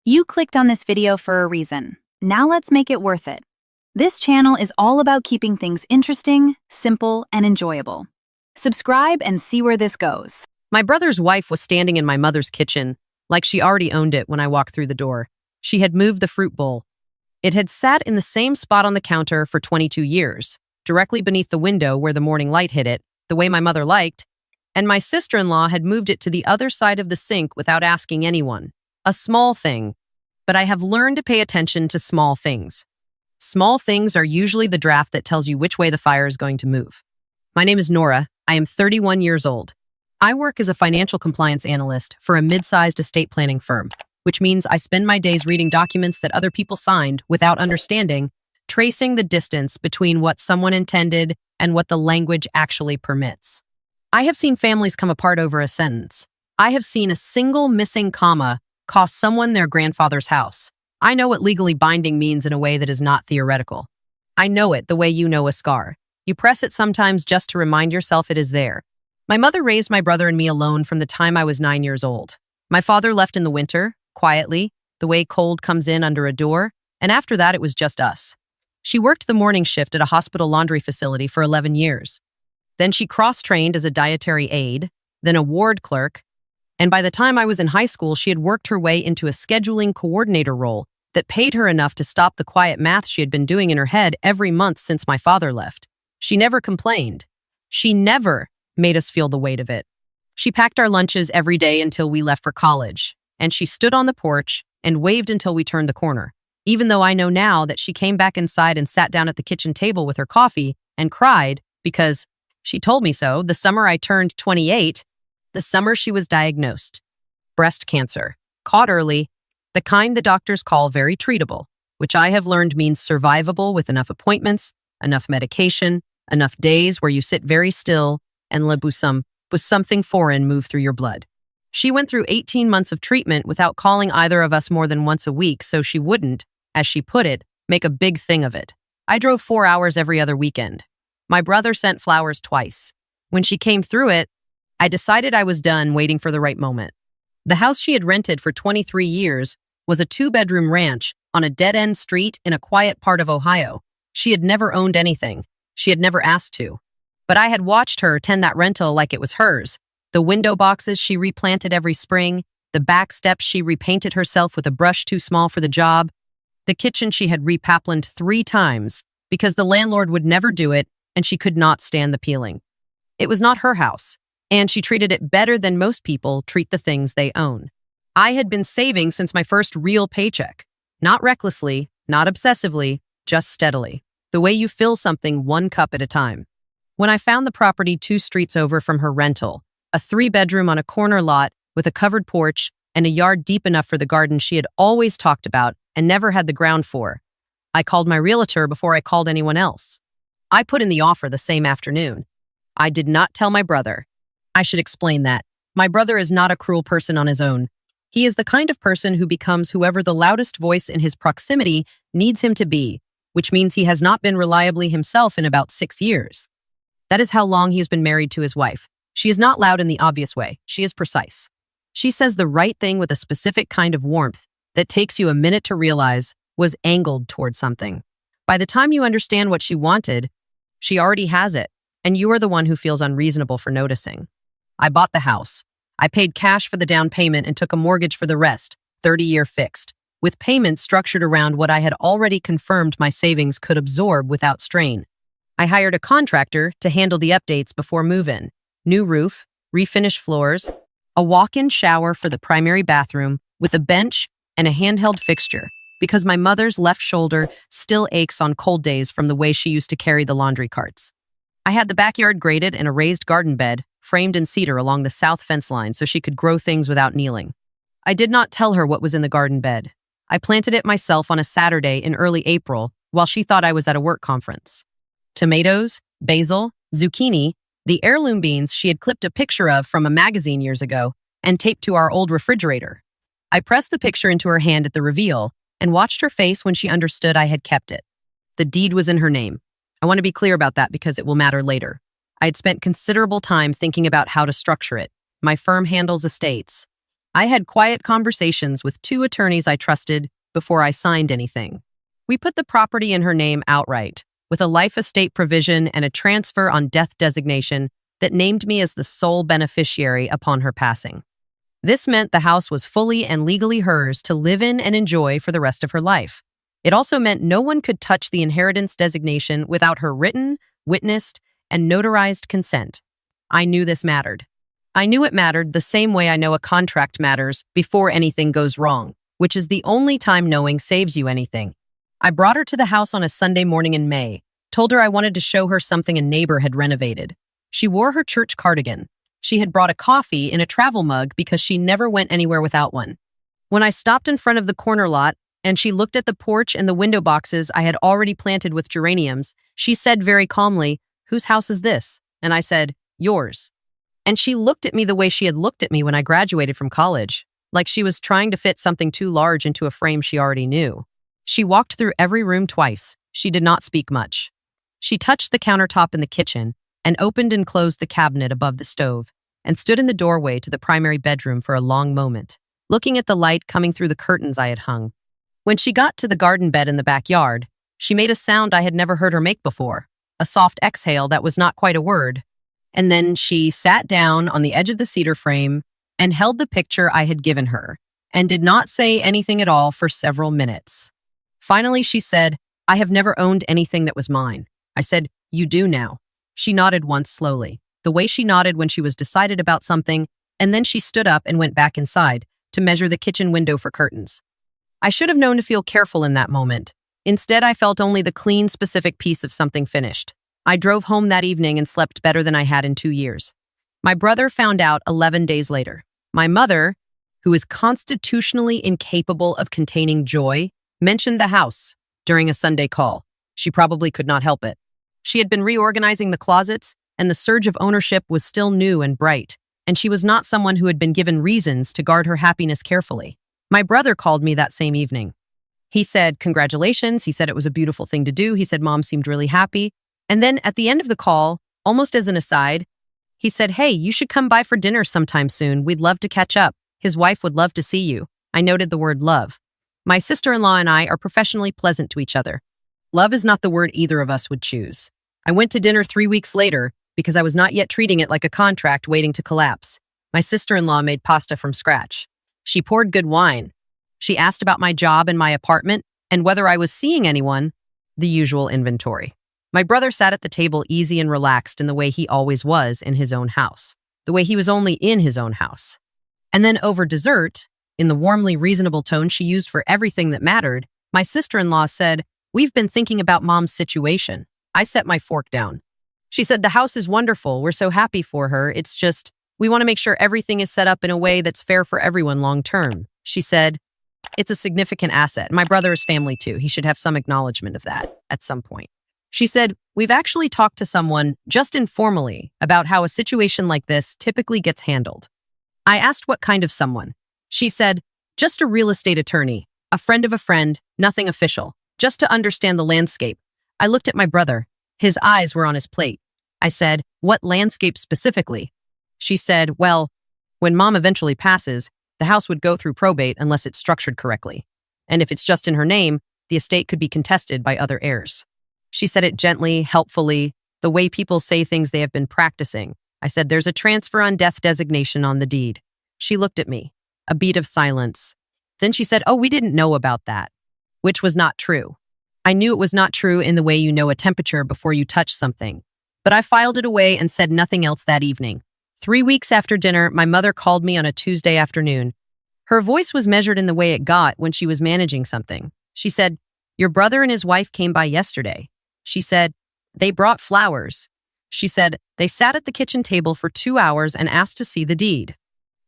You clicked on this video for a reason. Now let's make it worth it. This channel is all about keeping things interesting, simple, and enjoyable. Subscribe and see where this goes. My brother's wife was standing in my mother's kitchen, like she already owned it when I walked through the door. She had moved the fruit bowl. It had sat in the same spot on the counter for 22 years, directly beneath the window where the morning light hit it, the way my mother liked, and my sister-in-law had moved it to the other side of the sink without asking anyone. A small thing, but I have learned to pay attention to small things. Small things are usually the draft that tells you which way the fire is going to move. My name is Nora. I am 31 years old. I work as a financial compliance analyst for a mid-sized estate planning firm, which means I spend my days reading documents that other people signed without understanding, tracing the distance between what someone intended and what the language actually permits. I have seen families come apart over a sentence. I have seen a single missing comma cost someone their grandfather's house. I know what legally binding means in a way that is not theoretical. I know it the way you know a scar. You press it sometimes just to remind yourself it is there. My mother raised my brother and me alone from the time I was 9 years old. My father left in the winter, quietly, the way cold comes in under a door, and after that it was just us. She worked the morning shift at a hospital laundry facility for 11 years. Then she cross-trained as a dietary aide, then a ward clerk, and by the time I was in high school, she had worked her way into a scheduling coordinator role that paid her enough to stop the quiet math she had been doing in her head every month since my father left. She never complained. She never made us feel the weight of it. She packed our lunches every day until we left for college, and she stood on the porch and waved until we turned the corner, even though I know now that she came back inside and sat down at the kitchen table with her coffee and cried because she told me so the summer I turned 28, the summer she was diagnosed. Breast cancer, caught early, the kind the doctors call very treatable, which I have learned means survivable with enough appointments, enough medication, enough days where you sit very still and let something foreign move through your blood. She went through 18 months of treatment without calling either of us more than once a week so she wouldn't, as she put it, make a big thing of it. I drove 4 hours every other weekend. My brother sent flowers twice. When she came through it, I decided I was done waiting for the right moment. The house she had rented for 23 years was a 2-bedroom ranch on a dead-end street in a quiet part of Ohio. She had never owned anything. She had never asked to. But I had watched her tend that rental like it was hers. The window boxes she replanted every spring, the back steps she repainted herself with a brush too small for the job, the kitchen she had repaplined 3 times because the landlord would never do it and she could not stand the peeling. It was not her house, and she treated it better than most people treat the things they own. I had been saving since my first real paycheck. Not recklessly, not obsessively, just steadily. The way you fill something 1 cup at a time. When I found the property 2 streets over from her rental, a 3-bedroom on a corner lot with a covered porch and a yard deep enough for the garden she had always talked about and never had the ground for, I called my realtor before I called anyone else. I put in the offer the same afternoon. I did not tell my brother. I should explain that. My brother is not a cruel person on his own. He is the kind of person who becomes whoever the loudest voice in his proximity needs him to be, which means he has not been reliably himself in about 6 years. That is how long he has been married to his wife. She is not loud in the obvious way. She is precise. She says the right thing with a specific kind of warmth that takes you a minute to realize was angled toward something. By the time you understand what she wanted, she already has it, and you are the one who feels unreasonable for noticing. I bought the house. I paid cash for the down payment and took a mortgage for the rest, 30-year fixed, with payments structured around what I had already confirmed my savings could absorb without strain. I hired a contractor to handle the updates before move-in. New roof, refinished floors, a walk-in shower for the primary bathroom with a bench and a handheld fixture because my mother's left shoulder still aches on cold days from the way she used to carry the laundry carts. I had the backyard graded and a raised garden bed framed in cedar along the south fence line so she could grow things without kneeling. I did not tell her what was in the garden bed. I planted it myself on a Saturday in early April while she thought I was at a work conference. Tomatoes, basil, zucchini, the heirloom beans she had clipped a picture of from a magazine years ago and taped to our old refrigerator. I pressed the picture into her hand at the reveal and watched her face when she understood I had kept it. The deed was in her name. I want to be clear about that because it will matter later. I had spent considerable time thinking about how to structure it. My firm handles estates. I had quiet conversations with two attorneys I trusted before I signed anything. We put the property in her name outright, with a life estate provision and a transfer on death designation that named me as the sole beneficiary upon her passing. This meant the house was fully and legally hers to live in and enjoy for the rest of her life. It also meant no one could touch the inheritance designation without her written, witnessed, and notarized consent. I knew this mattered. I knew it mattered the same way I know a contract matters before anything goes wrong, which is the only time knowing saves you anything. I brought her to the house on a Sunday morning in May, told her I wanted to show her something a neighbor had renovated. She wore her church cardigan. She had brought a coffee in a travel mug because she never went anywhere without one. When I stopped in front of the corner lot and she looked at the porch and the window boxes I had already planted with geraniums, she said very calmly, "Whose house is this?" And I said, "Yours." And she looked at me the way she had looked at me when I graduated from college, like she was trying to fit something too large into a frame she already knew. She walked through every room twice. She did not speak much. She touched the countertop in the kitchen and opened and closed the cabinet above the stove and stood in the doorway to the primary bedroom for a long moment, looking at the light coming through the curtains I had hung. When she got to the garden bed in the backyard, she made a sound I had never heard her make before, a soft exhale that was not quite a word. And then she sat down on the edge of the cedar frame and held the picture I had given her and did not say anything at all for several minutes. Finally, she said, "I have never owned anything that was mine." I said, "You do now." She nodded once slowly, the way she nodded when she was decided about something, and then she stood up and went back inside to measure the kitchen window for curtains. I should have known to feel careful in that moment. Instead, I felt only the clean, specific piece of something finished. I drove home that evening and slept better than I had in 2 years. My brother found out 11 days later. My mother, who is constitutionally incapable of containing joy, mentioned the house during a Sunday call. She probably could not help it. She had been reorganizing the closets, and the surge of ownership was still new and bright, and she was not someone who had been given reasons to guard her happiness carefully. My brother called me that same evening. He said, "Congratulations." He said it was a beautiful thing to do. He said Mom seemed really happy. And then at the end of the call, almost as an aside, he said, "Hey, you should come by for dinner sometime soon. We'd love to catch up. His wife would love to see you." I noted the word love. My sister-in-law and I are professionally pleasant to each other. Love is not the word either of us would choose. I went to dinner 3 weeks later because I was not yet treating it like a contract waiting to collapse. My sister-in-law made pasta from scratch. She poured good wine. She asked about my job and my apartment and whether I was seeing anyone, the usual inventory. My brother sat at the table easy and relaxed in the way he always was in his own house, the way he was only in his own house. And then over dessert, in the warmly reasonable tone she used for everything that mattered, my sister-in-law said, "We've been thinking about Mom's situation." I set my fork down. She said, "The house is wonderful. We're so happy for her. It's just, we want to make sure everything is set up in a way that's fair for everyone long term." She said, "It's a significant asset. My brother is family too. He should have some acknowledgement of that at some point." She said, "We've actually talked to someone just informally about how a situation like this typically gets handled." I asked what kind of someone. She said, "Just a real estate attorney, a friend of a friend, nothing official, just to understand the landscape." I looked at my brother. His eyes were on his plate. I said, "What landscape specifically?" She said, "Well, when Mom eventually passes, the house would go through probate unless it's structured correctly. And if it's just in her name, the estate could be contested by other heirs." She said it gently, helpfully, the way people say things they have been practicing. I said, "There's a transfer on death designation on the deed." She looked at me, a beat of silence. Then she said, "Oh, we didn't know about that," which was not true. I knew it was not true in the way you know a temperature before you touch something. But I filed it away and said nothing else that evening. 3 weeks after dinner, my mother called me on a Tuesday afternoon. Her voice was measured in the way it got when she was managing something. She said, "Your brother and his wife came by yesterday." She said, "They brought flowers." She said, "They sat at the kitchen table for 2 hours and asked to see the deed."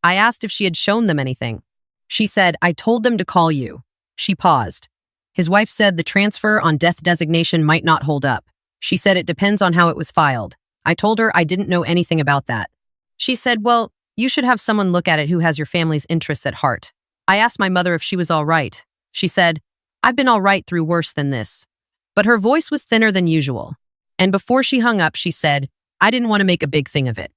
I asked if she had shown them anything. She said, "I told them to call you." She paused. His wife said the transfer on death designation might not hold up. She said it depends on how it was filed. I told her I didn't know anything about that. She said, "Well, you should have someone look at it who has your family's interests at heart." I asked my mother if she was all right. She said, "I've been all right through worse than this." But her voice was thinner than usual. And before she hung up, she said, "I didn't want to make a big thing of it,"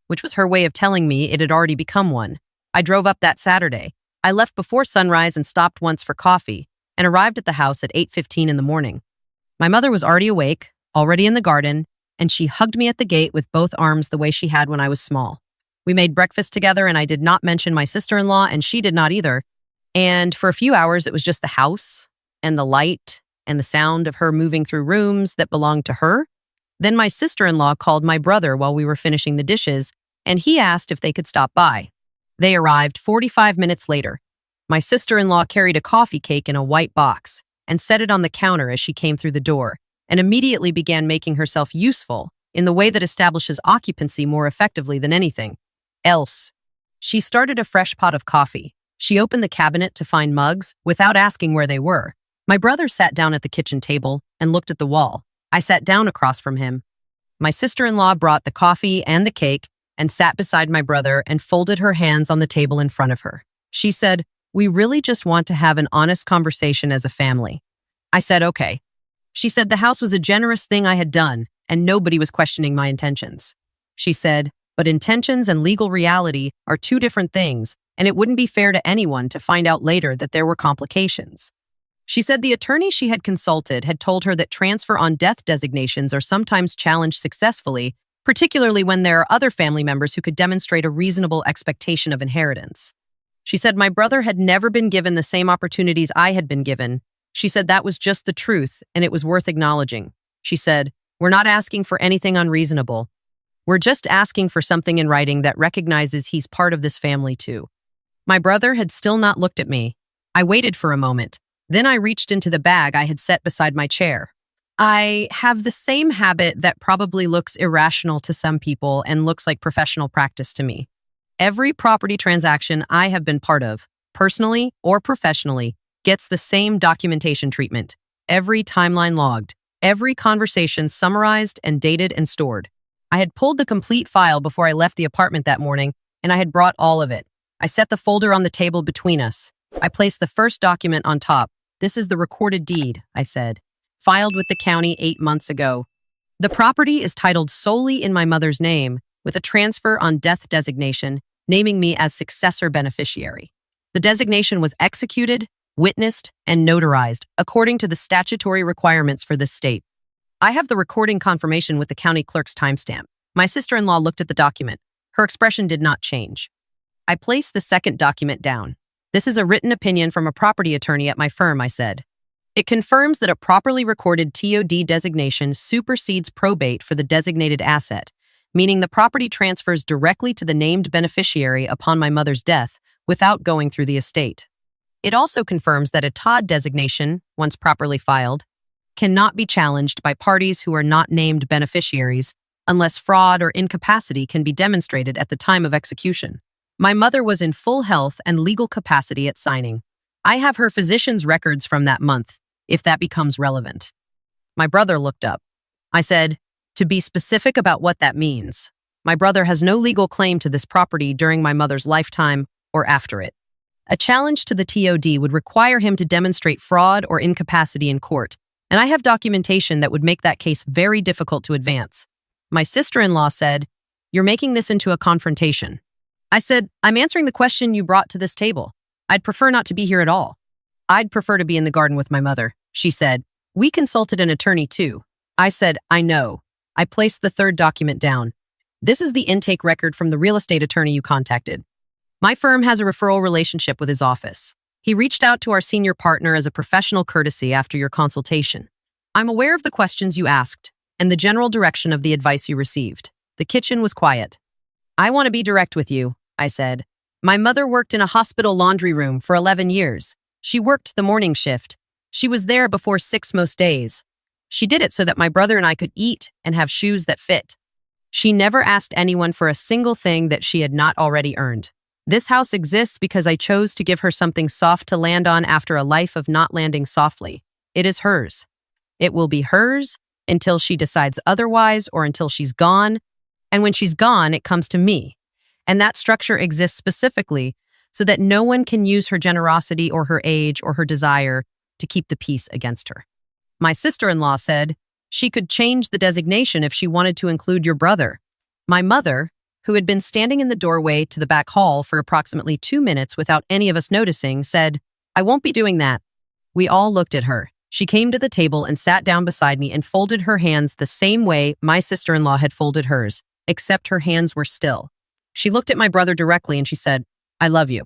which was her way of telling me it had already become one. I drove up that Saturday. I left before sunrise and stopped once for coffee and arrived at the house at 8:15 in the morning. My mother was already awake, already in the garden, and she hugged me at the gate with both arms the way she had when I was small. We made breakfast together and I did not mention my sister-in-law and she did not either. And for a few hours, it was just the house and the light and the sound of her moving through rooms that belonged to her. Then my sister-in-law called my brother while we were finishing the dishes, and he asked if they could stop by. They arrived 45 minutes later. My sister-in-law carried a coffee cake in a white box and set it on the counter as she came through the door, and immediately began making herself useful in the way that establishes occupancy more effectively than anything else. She started a fresh pot of coffee. She opened the cabinet to find mugs without asking where they were. My brother sat down at the kitchen table and looked at the wall. I sat down across from him. My sister-in-law brought the coffee and the cake and sat beside my brother and folded her hands on the table in front of her. She said, "We really just want to have an honest conversation as a family." I said, "Okay." She said the house was a generous thing I had done and nobody was questioning my intentions. She said, "But intentions and legal reality are two different things, and it wouldn't be fair to anyone to find out later that there were complications." She said the attorney she had consulted had told her that transfer on death designations are sometimes challenged successfully, particularly when there are other family members who could demonstrate a reasonable expectation of inheritance. She said my brother had never been given the same opportunities I had been given. She said that was just the truth, and it was worth acknowledging. She said, "We're not asking for anything unreasonable. We're just asking for something in writing that recognizes he's part of this family too." My brother had still not looked at me. I waited for a moment. Then I reached into the bag I had set beside my chair. I have the same habit that probably looks irrational to some people and looks like professional practice to me. Every property transaction I have been part of, personally or professionally, gets the same documentation treatment. Every timeline logged, every conversation summarized and dated and stored. I had pulled the complete file before I left the apartment that morning, and I had brought all of it. I set the folder on the table between us. I placed the first document on top. "This is the recorded deed," I said, "filed with the county 8 months ago. The property is titled solely in my mother's name, with a transfer on death designation, naming me as successor beneficiary. The designation was executed, witnessed, and notarized according to the statutory requirements for this state. I have the recording confirmation with the county clerk's timestamp." My sister-in-law looked at the document. Her expression did not change. I placed the second document down. "This is a written opinion from a property attorney at my firm," I said. "It confirms that a properly recorded TOD designation supersedes probate for the designated asset, meaning the property transfers directly to the named beneficiary upon my mother's death without going through the estate. It also confirms that a TOD designation, once properly filed, cannot be challenged by parties who are not named beneficiaries unless fraud or incapacity can be demonstrated at the time of execution. My mother was in full health and legal capacity at signing. I have her physician's records from that month, if that becomes relevant." My brother looked up. I said, "To be specific about what that means, my brother has no legal claim to this property during my mother's lifetime or after it. A challenge to the TOD would require him to demonstrate fraud or incapacity in court, and I have documentation that would make that case very difficult to advance." My sister-in-law said, "You're making this into a confrontation." I said, "I'm answering the question you brought to this table. I'd prefer not to be here at all. I'd prefer to be in the garden with my mother." She said, "We consulted an attorney too." I said, "I know." I placed the third document down. "This is the intake record from the real estate attorney you contacted. My firm has a referral relationship with his office. He reached out to our senior partner as a professional courtesy after your consultation. I'm aware of the questions you asked and the general direction of the advice you received." The kitchen was quiet. "I want to be direct with you," I said. "My mother worked in a hospital laundry room for 11 years. She worked the morning shift. She was there before 6 most days. She did it so that my brother and I could eat and have shoes that fit. She never asked anyone for a single thing that she had not already earned. This house exists because I chose to give her something soft to land on after a life of not landing softly. It is hers. It will be hers until she decides otherwise or until she's gone. And when she's gone, it comes to me. And that structure exists specifically so that no one can use her generosity or her age or her desire to keep the peace against her." My sister-in-law said she could change the designation if she wanted to include your brother. My mother who had been standing in the doorway to the back hall for approximately 2 minutes without any of us noticing, said, "I won't be doing that." We all looked at her. She came to the table and sat down beside me and folded her hands the same way my sister-in-law had folded hers, except her hands were still. She looked at my brother directly and she said, "I love you.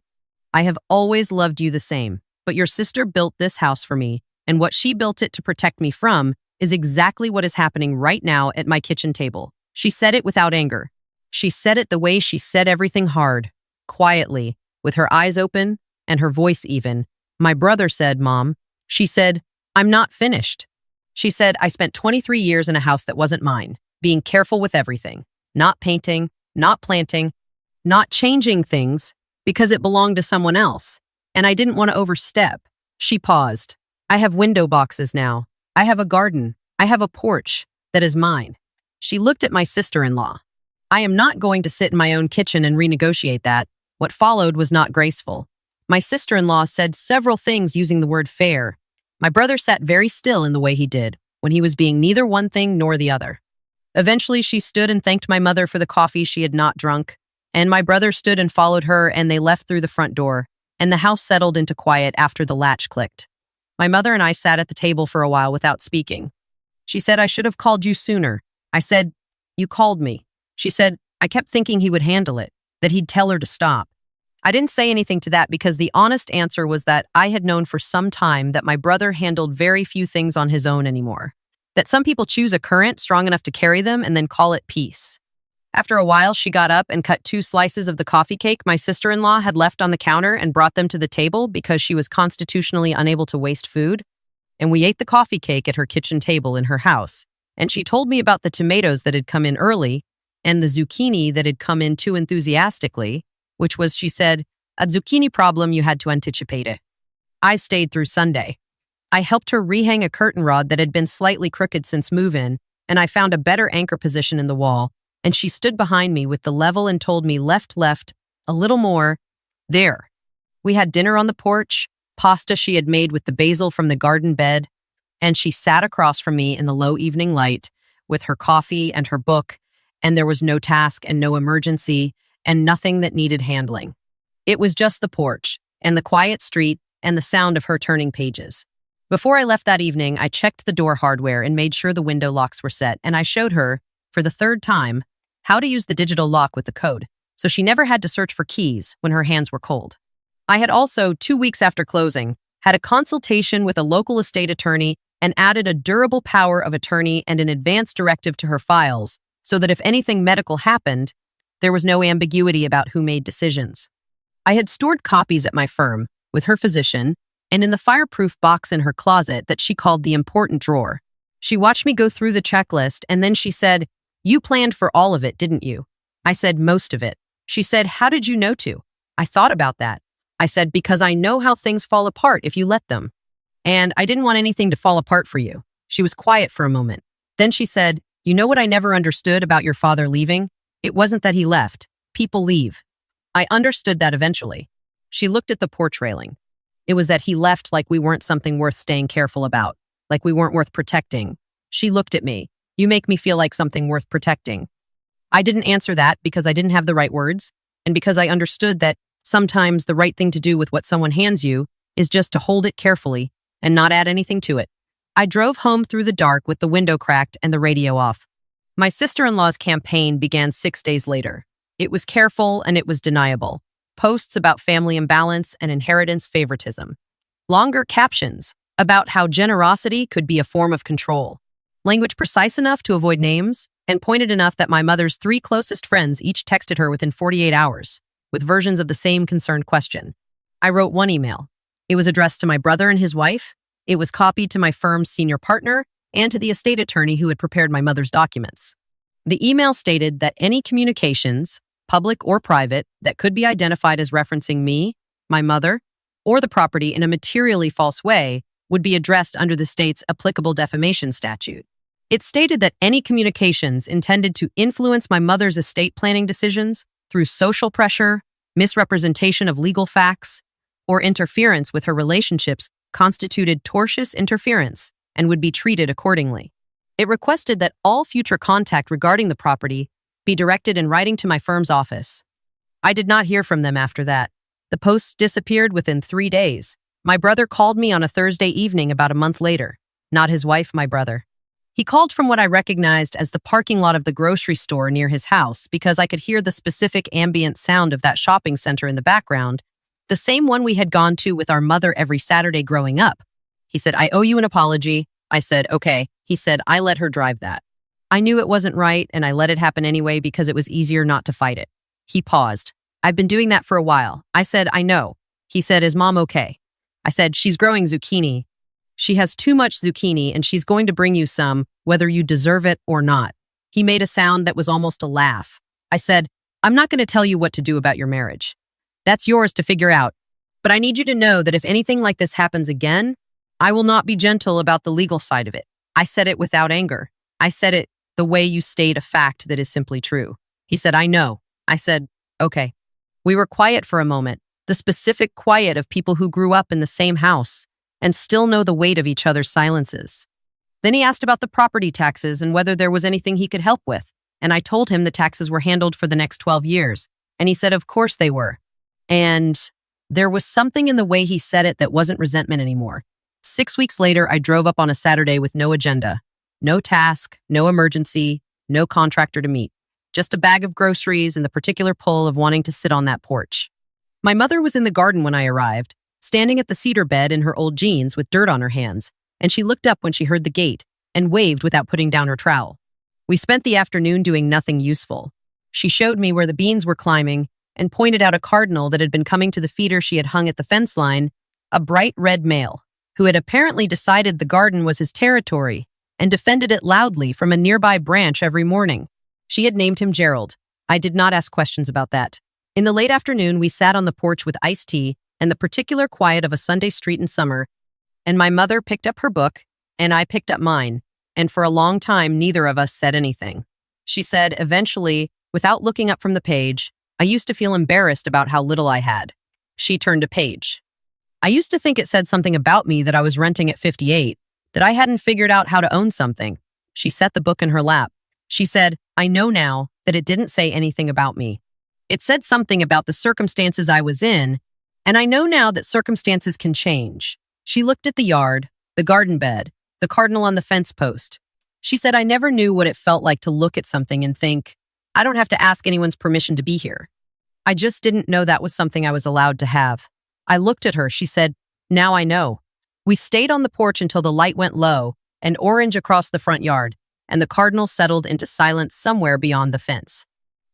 I have always loved you the same, but your sister built this house for me, and what she built it to protect me from is exactly what is happening right now at my kitchen table." She said it without anger. She said it the way she said everything hard, quietly, with her eyes open and her voice even. My brother said, "Mom," she said, "I'm not finished." She said, "I spent 23 years in a house that wasn't mine, being careful with everything, not painting, not planting, not changing things because it belonged to someone else, and I didn't want to overstep." She paused. "I have window boxes now. I have a garden. I have a porch that is mine." She looked at my sister-in-law. "I am not going to sit in my own kitchen and renegotiate that." What followed was not graceful. My sister-in-law said several things using the word fair. My brother sat very still in the way he did, when he was being neither one thing nor the other. Eventually, she stood and thanked my mother for the coffee she had not drunk, and my brother stood and followed her, and they left through the front door, and the house settled into quiet after the latch clicked. My mother and I sat at the table for a while without speaking. She said, "I should have called you sooner." I said, "You called me." She said, "I kept thinking he would handle it, that he'd tell her to stop." I didn't say anything to that because the honest answer was that I had known for some time that my brother handled very few things on his own anymore. That some people choose a current strong enough to carry them and then call it peace. After a while, she got up and cut 2 slices of the coffee cake my sister-in-law had left on the counter and brought them to the table because she was constitutionally unable to waste food. And we ate the coffee cake at her kitchen table in her house. And she told me about the tomatoes that had come in early and the zucchini that had come in too enthusiastically, which was, she said, a zucchini problem you had to anticipate it. I stayed through Sunday. I helped her rehang a curtain rod that had been slightly crooked since move-in, and I found a better anchor position in the wall, and she stood behind me with the level and told me left, a little more, there. We had dinner on the porch, pasta she had made with the basil from the garden bed, and she sat across from me in the low evening light with her coffee and her book, and there was no task and no emergency and nothing that needed handling. It was just the porch and the quiet street and the sound of her turning pages. Before I left that evening, I checked the door hardware and made sure the window locks were set, and I showed her, for the 3rd time, how to use the digital lock with the code, so she never had to search for keys when her hands were cold. I had also, 2 weeks after closing, had a consultation with a local estate attorney and added a durable power of attorney and an advance directive to her files, so that if anything medical happened, there was no ambiguity about who made decisions. I had stored copies at my firm, with her physician, and in the fireproof box in her closet that she called the important drawer. She watched me go through the checklist, and then she said, "You planned for all of it, didn't you?" I said, "Most of it." She said, "How did you know to?" I thought about that. I said, "Because I know how things fall apart if you let them. And I didn't want anything to fall apart for you." She was quiet for a moment. Then she said, "You know what I never understood about your father leaving? It wasn't that he left. People leave." I understood that eventually. She looked at the porch railing. It was that he left like we weren't something worth staying careful about, like we weren't worth protecting. She looked at me. "You make me feel like something worth protecting." I didn't answer that because I didn't have the right words, and because I understood that sometimes the right thing to do with what someone hands you is just to hold it carefully and not add anything to it. I drove home through the dark with the window cracked and the radio off. My sister-in-law's campaign began 6 days later. It was careful and it was deniable. Posts about family imbalance and inheritance favoritism. Longer captions about how generosity could be a form of control. Language precise enough to avoid names and pointed enough that my mother's 3 closest friends each texted her within 48 hours with versions of the same concerned question. I wrote one email. It was addressed to my brother and his wife. It was copied to my firm's senior partner and to the estate attorney who had prepared my mother's documents. The email stated that any communications, public or private, that could be identified as referencing me, my mother, or the property in a materially false way would be addressed under the state's applicable defamation statute. It stated that any communications intended to influence my mother's estate planning decisions through social pressure, misrepresentation of legal facts, or interference with her relationships constituted tortious interference and would be treated accordingly. It requested that all future contact regarding the property be directed in writing to my firm's office. I did not hear from them after that. The post disappeared within 3 days. My brother called me on a Thursday evening about a month later. Not his wife, my brother. He called from what I recognized as the parking lot of the grocery store near his house because I could hear the specific ambient sound of that shopping center in the background, the same one we had gone to with our mother every Saturday growing up. He said, "I owe you an apology." I said, "Okay." He said, "I let her drive that." I knew it wasn't right, and I let it happen anyway because it was easier not to fight it. He paused. "I've been doing that for a while." I said, "I know." He said, "Is Mom okay?" I said, "She's growing zucchini. She has too much zucchini, and she's going to bring you some, whether you deserve it or not." He made a sound that was almost a laugh. I said, "I'm not going to tell you what to do about your marriage. That's yours to figure out. But I need you to know that if anything like this happens again, I will not be gentle about the legal side of it." I said it without anger. I said it the way you state a fact that is simply true. He said, "I know." I said, "Okay." We were quiet for a moment, the specific quiet of people who grew up in the same house and still know the weight of each other's silences. Then he asked about the property taxes and whether there was anything he could help with, and I told him the taxes were handled for the next 12 years, and he said of course they were. And there was something in the way he said it that wasn't resentment anymore. 6 weeks later, I drove up on a Saturday with no agenda, no task, no emergency, no contractor to meet, just a bag of groceries and the particular pull of wanting to sit on that porch. My mother was in the garden when I arrived, standing at the cedar bed in her old jeans with dirt on her hands, and she looked up when she heard the gate and waved without putting down her trowel. We spent the afternoon doing nothing useful. She showed me where the beans were climbing and pointed out a cardinal that had been coming to the feeder she had hung at the fence line, a bright red male, who had apparently decided the garden was his territory and defended it loudly from a nearby branch every morning. She had named him Gerald. I did not ask questions about that. In the late afternoon, we sat on the porch with iced tea and the particular quiet of a Sunday street in summer, and my mother picked up her book, and I picked up mine, and for a long time, neither of us said anything. She said, eventually, without looking up from the page, "I used to feel embarrassed about how little I had." She turned a page. "I used to think it said something about me that I was renting at 58, that I hadn't figured out how to own something." She set the book in her lap. She said, "I know now that it didn't say anything about me. It said something about the circumstances I was in, and I know now that circumstances can change." She looked at the yard, the garden bed, the cardinal on the fence post. She said, "I never knew what it felt like to look at something and think, I don't have to ask anyone's permission to be here. I just didn't know that was something I was allowed to have." I looked at her. She said, "Now I know." We stayed on the porch until the light went low and orange across the front yard, and the cardinal settled into silence somewhere beyond the fence.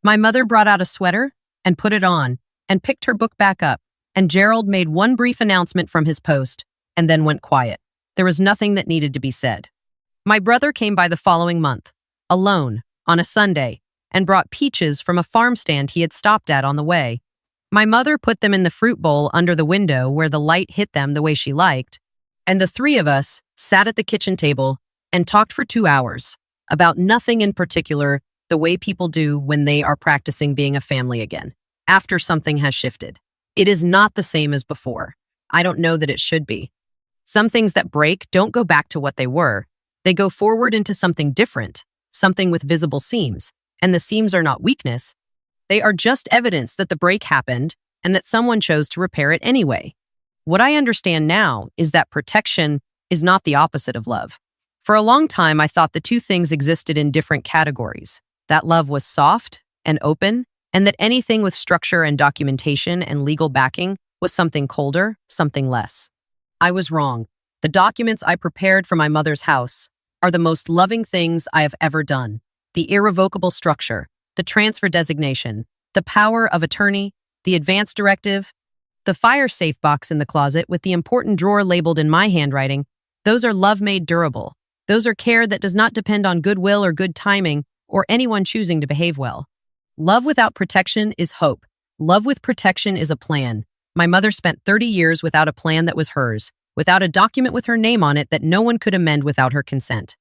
My mother brought out a sweater and put it on and picked her book back up, and Gerald made one brief announcement from his post and then went quiet. There was nothing that needed to be said. My brother came by the following month, alone, on a Sunday, and brought peaches from a farm stand he had stopped at on the way. My mother put them in the fruit bowl under the window where the light hit them the way she liked, and the three of us sat at the kitchen table and talked for 2 hours about nothing in particular, the way people do when they are practicing being a family again, after something has shifted. It is not the same as before. I don't know that it should be. Some things that break don't go back to what they were. They go forward into something different, something with visible seams, and the seams are not weakness. They are just evidence that the break happened and that someone chose to repair it anyway. What I understand now is that protection is not the opposite of love. For a long time, I thought the two things existed in different categories, that love was soft and open, and that anything with structure and documentation and legal backing was something colder, something less. I was wrong. The documents I prepared for my mother's house are the most loving things I have ever done. The irrevocable structure, the transfer designation, the power of attorney, the advance directive, the fire safe box in the closet with the important drawer labeled in my handwriting, those are love made durable. Those are care that does not depend on goodwill or good timing or anyone choosing to behave well. Love without protection is hope. Love with protection is a plan. My mother spent 30 years without a plan that was hers, without a document with her name on it that no one could amend without her consent.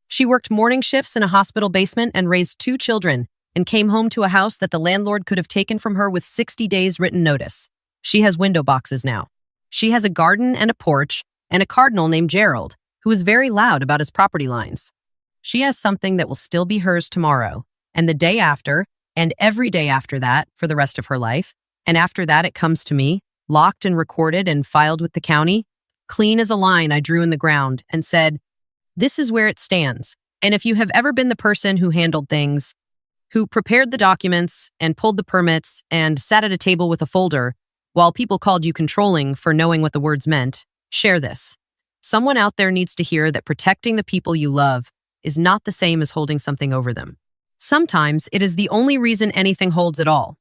She worked morning shifts in a hospital basement and raised 2 children, and came home to a house that the landlord could have taken from her with 60 days written notice. She has window boxes now. She has a garden and a porch, and a cardinal named Gerald, who is very loud about his property lines. She has something that will still be hers tomorrow, And the day after, and every day after that for the rest of her life. And after that, it comes to me, locked and recorded and filed with the county, clean as a line I drew in the ground and said, this is where it stands. And if you have ever been the person who handled things, who prepared the documents and pulled the permits and sat at a table with a folder while people called you controlling for knowing what the words meant, share this. Someone out there needs to hear that protecting the people you love is not the same as holding something over them. Sometimes it is the only reason anything holds at all.